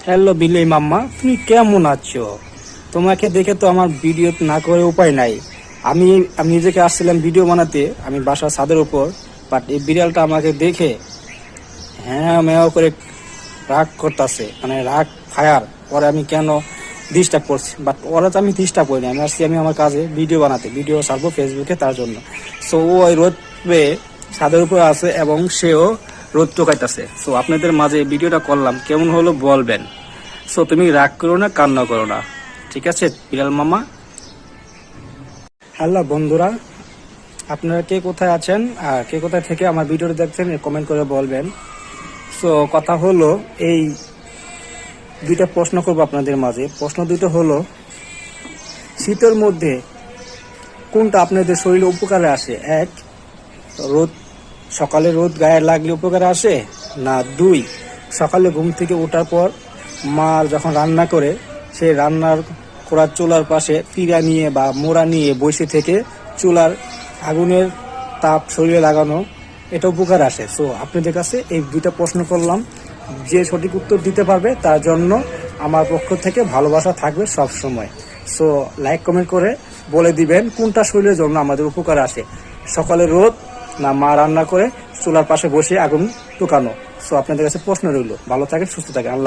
Hello বিলাই মাম্মা, তুমি কেমন আছো? তোমাকে দেখে তো আমার ভিডিও না করে উপায় নাই। আমি আমি নিজেকে আসছিলাম ভিডিও বানাতে, আমি বাসার ছাদের উপর। বাট এই বিড়ালটা আমাকে দেখে হ্যাঁ ম্যাও করে রাগ করতেছে, মানে রাগ ফায়ার পরে আমি কেন ডিস্টার্ব করছি। বাট ওরা তো আমি ডিস্টার্ব করিনি, আমি আসছি আমি আমার কাজে ভিডিও বানাতে, ভিডিও ছাড়বো ফেসবুকে, তার জন্য। সো ও ওই রোদ পেয়ে ছাদের উপর আছে এবং সেও রোদ টোকাইতেছে। সো আপনাদের মাঝে এই ভিডিওটা করলাম, কেমন হলো বলবেন। সো তুমি রাগ করো না, কান্না করো না, ঠিক আছে বিড়াল মামা? হ্যালো বন্ধুরা, আপনারা কে কোথায় আছেন আর কে কোথায় থেকে আমার ভিডিওটা দেখছেন কমেন্ট করে বলবেন। সো কথা হলো, এই দুইটা প্রশ্ন করবো আপনাদের মাঝে। প্রশ্ন দুটো হলো, শীতের মধ্যে কোনটা আপনাদের শরীরে উপকারে আসে? এক, রোদ, সকালে রোদ গায়ে লাগলে উপকারে আসে, না দুই, সকালে ঘুম থেকে ওঠার পর মা যখন রান্না করে সেই রান্নার করার চুলার পাশে পিড়া নিয়ে বা মোড়া নিয়ে বসে থেকে চুলার আগুনের তাপ শরীরে লাগানো, এটা উপকার আসে। সো আপনাদের কাছে এই দুইটা প্রশ্ন করলাম, যে সঠিক উত্তর দিতে পারবে তার জন্য আমার পক্ষ থেকে ভালোবাসা থাকবে সব সময়। সো লাইক কমেন্ট করে বলে দিবেন কোনটা শরীরের জন্য আমাদের উপকার আসে, সকালে রোদ না মা রান্না করে চুলার পাশে বসে আগুন টুকানো। সো আপনাদের কাছে প্রশ্ন রইল, ভালো থাকেন, সুস্থ থাকেন। আল্লাহ।